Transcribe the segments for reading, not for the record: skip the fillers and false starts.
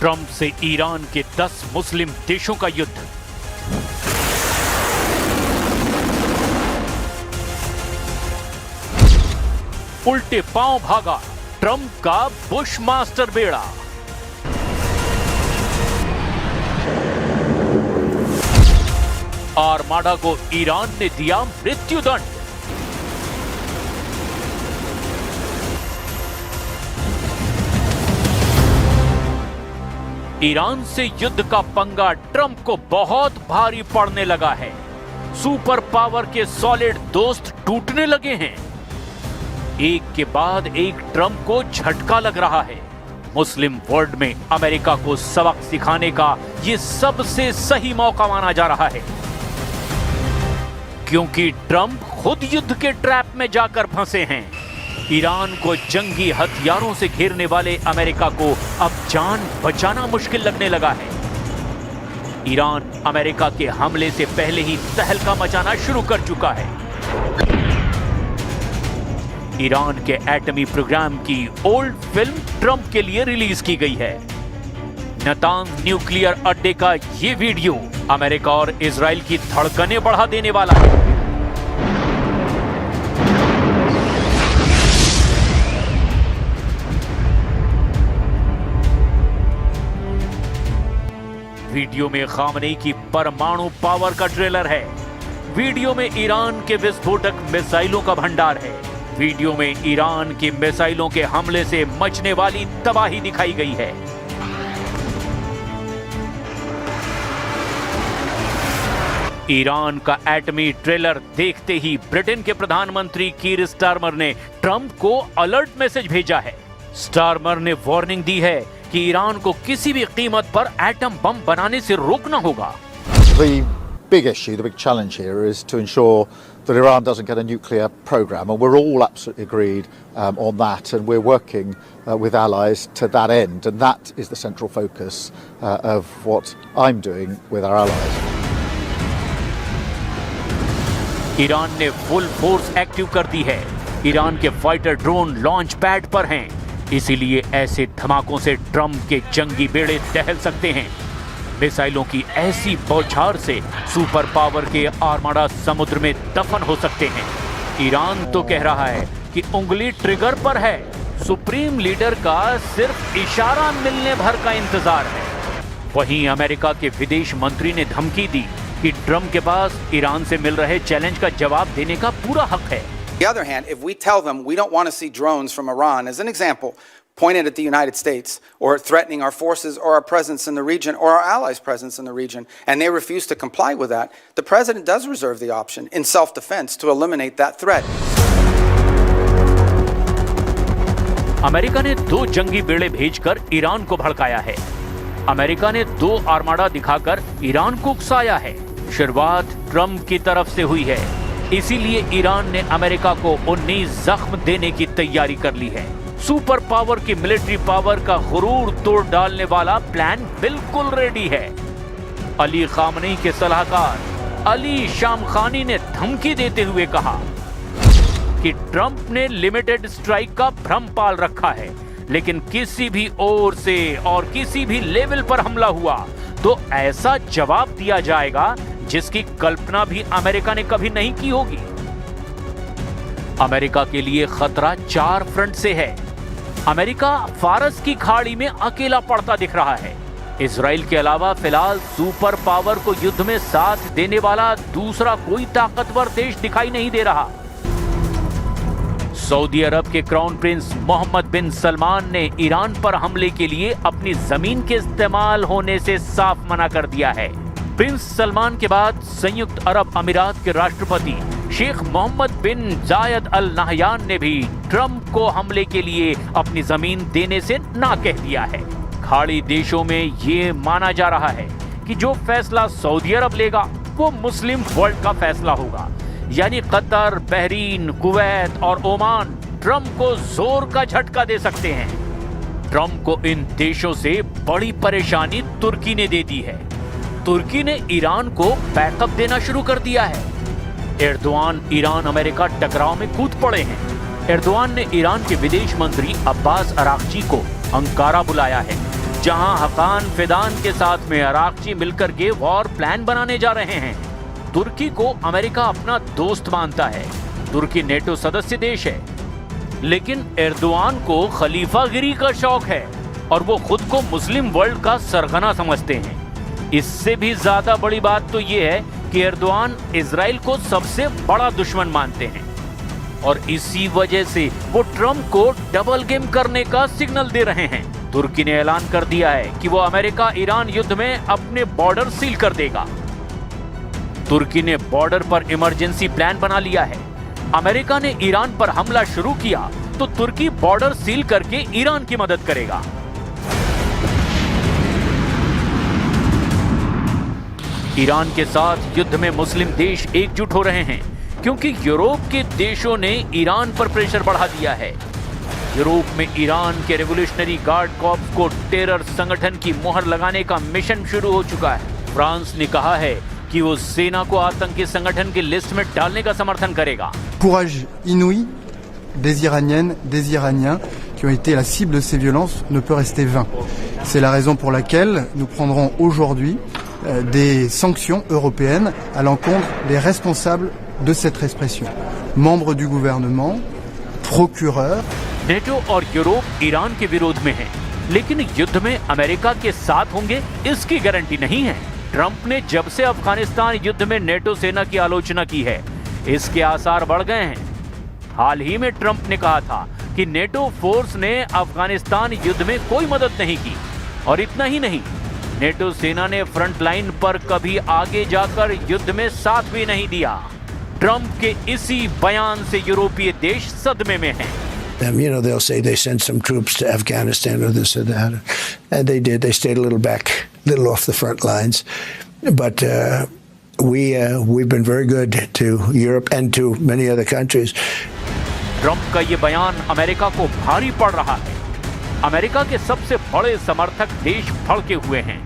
Trump से Iran के 10 मुस्लिम देशों का युद्ध। उल्टे पांव भागा ट्रंप का बुश मास्टर बेड़ा। आर्माडा को ईरान ने दिया मृत्युदंड। ईरान से युद्ध का पंगा ट्रंप को बहुत भारी पड़ने लगा है। सुपर पावर के सॉलिड दोस्त टूटने लगे हैं। एक के बाद एक ट्रंप को झटका लग रहा है। मुस्लिम वर्ल्ड में अमेरिका को सबक सिखाने का यह सबसे सही मौका माना जा रहा है, क्योंकि ट्रंप खुद युद्ध के ट्रैप में जाकर फंसे हैं। ईरान को जंगी हथियारों से घेरने वाले अमेरिका को अब जान बचाना मुश्किल लगने लगा है। ईरान अमेरिका के हमले से पहले ही तहलका मचाना शुरू कर चुका है। ईरान के एटमी प्रोग्राम की ओल्ड फिल्म ट्रंप के लिए रिलीज की गई है। नतांज न्यूक्लियर अड्डे का ये वीडियो अमेरिका और इजराइल की धड़कनें बढ़ा देने वाला है। वीडियो में खामनेई की परमाणु पावर का ट्रेलर है। वीडियो में ईरान के विस्फोटक मिसाइलों का भंडार है। वीडियो में ईरान की मिसाइलों के हमले से मचने वाली तबाही दिखाई गई है। ईरान का एटमी ट्रेलर देखते ही ब्रिटेन के प्रधानमंत्री कीर स्टारमर ने ट्रंप को अलर्ट मैसेज भेजा है। स्टारमर ने वार्निंग दी है कि ईरान को किसी भी कीमत पर एटम बम बनाने से रोकना होगा। The big issue, the big challenge here is to ensure that Iran doesn't get a nuclear program, and we're all absolutely agreed on that, and we're working with allies to that end, and that is the central focus of what I'm doing with our allies. Iran ने full force active कर दी है। Iran के fighter drone launch pad पर हैं, इसीलिए ऐसे धमाकों से Trump के जंगी बेड़े दहल सकते हैं। मिसाइलों की ऐसी बौछार से सुपर पावर के आर्माडा समुद्र में दफन हो सकते हैं। ईरान तो कह रहा है कि उंगली ट्रिगर पर है। सुप्रीम लीडर का सिर्फ इशारा मिलने भर का इंतजार है। वहीं अमेरिका के विदेश मंत्री ने धमकी दी कि ट्रंप के पास ईरान से मिल रहे चैलेंज का जवाब देने का पूरा हक है। On the other hand, if we tell them we don't want to see drones from Iran, as an example, pointed at the United States or threatening our forces or our presence in the region or our allies' presence in the region, and they refuse to comply with that, the president does reserve the option in self-defense to eliminate that threat. America ने 2 जंगी बेड़े भेजकर Iran को भड़काया है। America ने 2 armada दिखाकर Iran को उकसाया है। शुरुआत ट्रंप की तरफ से हुई है, इसीलिए ईरान ने अमेरिका को 19 जख्म देने की तैयारी कर ली है। सुपर पावर की मिलिट्री पावर का गुरूर तोड़ डालने वाला प्लान बिल्कुल रेडी है। अली खामनेई के सलाहकार अली शामखानी ने धमकी देते हुए कहा कि ट्रंप ने लिमिटेड स्ट्राइक का भ्रम पाल रखा है, लेकिन किसी भी ओर से और किसी भी लेवल पर हमला हुआ तो ऐसा जवाब दिया जाएगा जिसकी कल्पना भी अमेरिका ने कभी नहीं की होगी। अमेरिका के लिए खतरा 4 फ्रंट से है। अमेरिका फारस की खाड़ी में अकेला पड़ता दिख रहा है। इजराइल के अलावा फिलहाल सुपर पावर को युद्ध में साथ देने वाला दूसरा कोई ताकतवर देश दिखाई नहीं दे रहा। सऊदी अरब के क्राउन प्रिंस मोहम्मद बिन सलमान ने ईरान पर हमले के लिए अपनी जमीन के इस्तेमाल होने से साफ मना कर दिया है। प्रिंस सलमान के बाद संयुक्त अरब अमीरात के राष्ट्रपति शेख मोहम्मद बिन जायद अल नहयान ने भी ट्रंप को हमले के लिए अपनी जमीन देने से ना कह दिया है। खाड़ी देशों में ये माना जा रहा है कि जो फैसला सऊदी अरब लेगा वो मुस्लिम वर्ल्ड का फैसला होगा, यानी कतर, बहरीन, कुवैत और ओमान ट्रंप को जोर का झटका दे सकते हैं। ट्रंप को इन देशों से बड़ी परेशानी तुर्की ने दे दी है। तुर्की ने ईरान को बैकअप देना शुरू कर दिया है। एर्दोआन ईरान अमेरिका टकराव में कूद पड़े हैं। एर्दोआन ने ईरान के विदेश मंत्री अब्बास अराक्ची को अंकारा बुलाया है, जहां हकान फिदान के साथ में अराक्ची मिलकर के वॉर प्लान बनाने जा रहे हैं। तुर्की को अमेरिका अपना दोस्त मानता है। तुर्की नेटो सदस्य देश है, लेकिन एर्दोआन को खलीफागिरी का शौक है और वो खुद को मुस्लिम वर्ल्ड का सरगना समझते हैं। इससे भी ज्यादा बड़ी बात तो ये है कि एर्दोआन इजराइल को सबसे बड़ा दुश्मन मानते हैं और इसी वजह से वो ट्रंप को डबल गेम करने का सिग्नल दे रहे हैं। तुर्की ने ऐलान कर दिया है कि वो अमेरिका ईरान युद्ध में अपने बॉर्डर सील कर देगा। तुर्की ने बॉर्डर पर इमरजेंसी प्लान बना लिया है। अमेरिका ने ईरान पर हमला शुरू किया तो तुर्की बॉर्डर सील करके ईरान की मदद करेगा। ईरान के साथ युद्ध में मुस्लिम देश एकजुट हो रहे हैं क्योंकि यूरोप के देशों ने ईरान पर प्रेशर बढ़ा दिया है। यूरोप में ईरान के रेवोल्यूशनरी गार्ड कॉर्प्स को टेरर संगठन की मोहर लगाने का मिशन शुरू हो चुका है। फ्रांस ने कहा है कि वो सेना को आतंकी संगठन की लिस्ट में डालने का समर्थन करेगा। Courage inouï des Iraniennes, des Iraniens qui ont été la cible de ces violences ne peut rester vain. C'est la raison pour laquelle nous prendrons aujourd'hui des sanctions européennes à l'encontre des responsables de cette répression. Membres du gouvernement, procureurs. NATO और Europe Iran के विरोध में हैं, लेकिन युद्ध में America के साथ होंगे इसकी गारंटी नहीं है। ट्रंप ने जब से अफगानिस्तान युद्ध में नेटो सेना की आलोचना की है, इसके आसार बढ़ गए हैं। हाल ही में ट्रंप ने कहा था कि नेटो फोर्स ने अफगानिस्तान युद्ध में कोई मदद नहीं की और इतना ही नहीं, नेटो सेना ने फ्रंट लाइन पर कभी आगे जाकर युद्ध में साथ भी नहीं दिया। ट्रंप के इसी बयान से यूरोपीय देश सदमे में हैं। You know, they'll say they sent some troops to Afghanistan or this or that, and they did. They stayed a little back, a little off the front lines, but we've been very good to Europe and to many other countries. Trump का ये बयान America को भारी पड़ रहा है। America के सबसे बड़े समर्थक देश भड़के हुए हैं,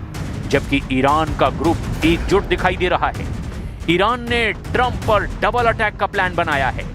जबकि ईरान का ग्रुप एकजुट दिखाई दे रहा है। ईरान ने ट्रंप पर डबल अटैक का प्लान बनाया है।